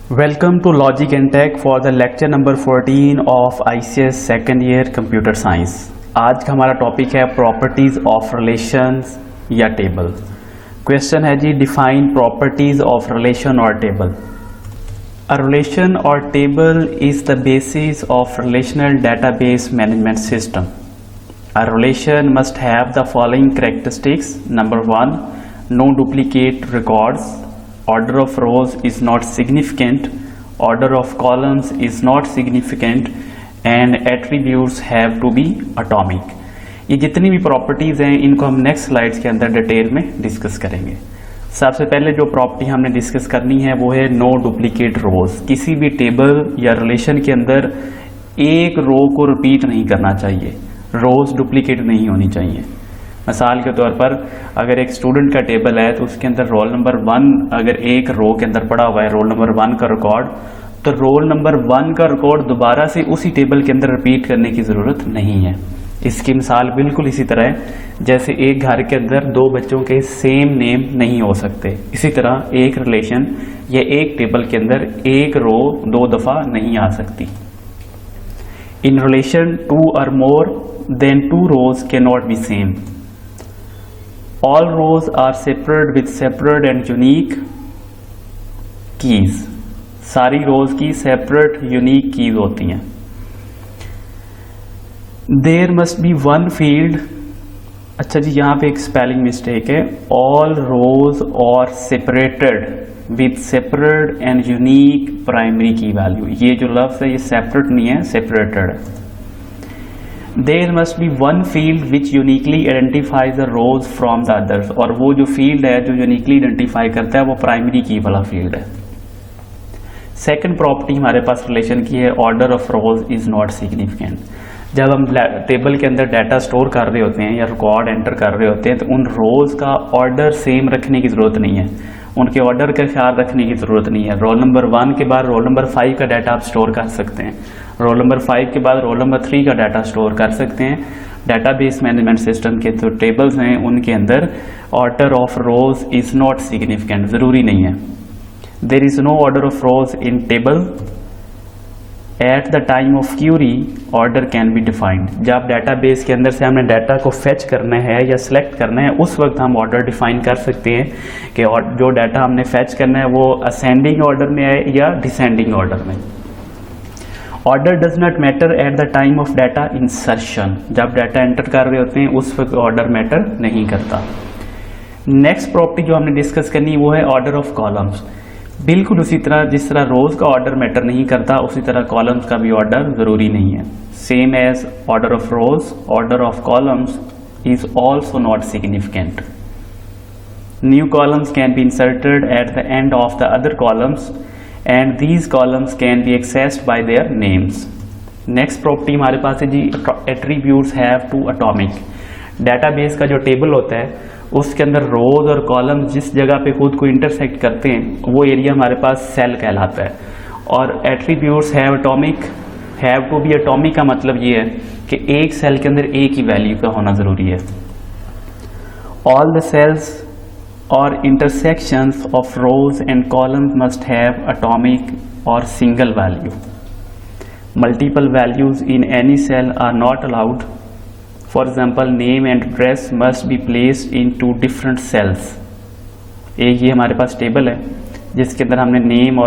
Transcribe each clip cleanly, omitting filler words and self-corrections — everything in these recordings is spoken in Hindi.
Welcome to Logic and Tech for the lecture number 14 of ICS second year Computer Science। आज का हमारा टॉपिक है प्रॉपर्टीज ऑफ रिलेशंस या टेबल। क्वेश्चन है जी, डिफाइन प्रॉपर्टीज ऑफ रिलेशन और टेबल। अ रिलेशन और table is the basis of relational database management system. A relation must have the following characteristics. Number 1, no duplicate records, order of rows is not significant, order of columns is not significant, and attributes have to be atomic। ये जितनी भी प्रॉपर्टीज हैं इनको हम नेक्स्ट स्लाइड्स के अंदर डिटेल में डिस्कस करेंगे। सबसे पहले जो प्रॉपर्टी हमने डिस्कस करनी है वो है नो डुप्लीकेट रोज। किसी भी टेबल या रिलेशन के अंदर एक रो को रिपीट नहीं करना चाहिए, रोज डुप्लीकेट नहीं होनी चाहिए। मिसाल के तौर पर अगर एक स्टूडेंट का टेबल है तो उसके अंदर रोल नंबर 1 अगर एक रो के अंदर पड़ा हुआ है रोल नंबर 1 का रिकॉर्ड, तो रोल नंबर 1 का रिकॉर्ड दोबारा से उसी टेबल के अंदर रिपीट करने की ज़रूरत नहीं है। इसकी मिसाल बिल्कुल इसी तरह है जैसे एक घर के अंदर दो बच्चों के सेम नेम नहीं हो सकते, इसी तरह एक रिलेशन या एक टेबल के अंदर एक रो दो दफ़ा नहीं आ सकती। In relation 2 or more than 2 rows cannot be same। All rows are separate with separate and unique keys। सारी रोज की सेपरेट यूनिक कीज होती हैं। There must be one field। अच्छा जी, यहाँ पे एक स्पेलिंग मिस्टेक है। All rows are separated with separate and unique primary key value। ये जो लफ्ज़ है ये सेपरेट नहीं है, सेपरेटेड है। There must be one field which uniquely identifies the rows from the others। और वो जो फील्ड है जो यूनिकली आइडेंटिफाई करता है वो प्राइमरी की वाला फील्ड है। सेकंड प्रॉपर्टी हमारे पास रिलेशन की है order of rose is not significant. जब हम टेबल के अंदर डाटा स्टोर कर रहे होते हैं या रिकॉर्ड एंटर कर रहे होते हैं तो उन रोज का ऑर्डर सेम रखने की ज़रूरत नहीं है, उनके ऑर्डर का ख्याल रखने की ज़रूरत नहीं है। रोल नंबर 1 के बाद रोल नंबर 5 का डाटा आप स्टोर कर सकते हैं, रोल नंबर 5 के बाद रोल नंबर 3 का डाटा स्टोर कर सकते हैं। डाटाबेस मैनेजमेंट सिस्टम के जो टेबल्स हैं उनके अंदर order of rows is not significant, ज़रूरी नहीं है। There is no order of rows in table. At the time of query order can be defined. जब डाटाबेस के अंदर से हमने डाटा को फेच करना है या सिलेक्ट करना है उस वक्त हम ऑर्डर डिफाइन कर सकते हैं कि जो डाटा हमने फेच करना है वो असेंडिंग ऑर्डर में है या डिसेंडिंग ऑर्डर में। Order does not matter at the time of data insertion. जब डाटा एंटर कर रहे होते हैं उस वक्त ऑर्डर मैटर नहीं करता। नेक्स्ट प्रॉपर्टी जो हमने डिस्कस करनी है वो है ऑर्डर ऑफ कॉलम्स। बिल्कुल उसी तरह जिस तरह रोज का ऑर्डर मैटर नहीं करता उसी तरह कॉलम्स का भी ऑर्डर ज़रूरी नहीं है। Same as order of rows, order of columns is also not significant. New columns can be inserted at the end of the other columns and these columns can be accessed by their names। Next property हमारे पास है जी, attributes have to atomic। Database का जो टेबल होता है उसके अंदर रोज और कॉलम जिस जगह पे खुद को इंटरसेक्ट करते हैं वो एरिया हमारे पास सेल कहलाता है। और attributes have atomic, have to be atomic का मतलब ये है कि एक सेल के अंदर एक ही वैल्यू का होना ज़रूरी है। all the cells or intersections of rows and columns must have atomic or single value। Multiple values in any cell are not allowed। For example, name and address must be placed in 2 different cells। एक ये हमारे पास टेबल है जिसके अंदर हमने नेम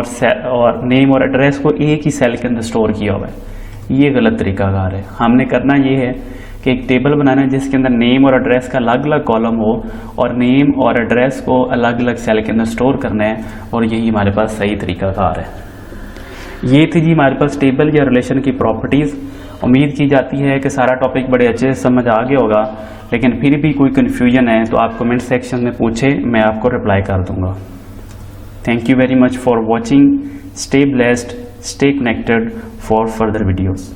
और एड्रेस को एक ही सेल के अंदर स्टोर किया हुआ है। ये गलत तरीकाकार है। हमने करना ये है कि एक टेबल बनाना है जिसके अंदर नेम और एड्रेस का अलग अलग कॉलम हो और नेम और एड्रेस को अलग अलग सेल के अंदर स्टोर करना है, और यही हमारे पास सही तरीकाकार है। ये थी जी हमारे पास टेबल या रिलेशन की प्रॉपर्टीज़। उम्मीद की जाती है कि सारा टॉपिक बड़े अच्छे से समझ आ गया होगा, लेकिन फिर भी कोई कन्फ्यूजन है तो आप कमेंट सेक्शन में पूछें, मैं आपको रिप्लाई कर दूंगा। Thank you very much for watching. Stay blessed, stay connected for further videos.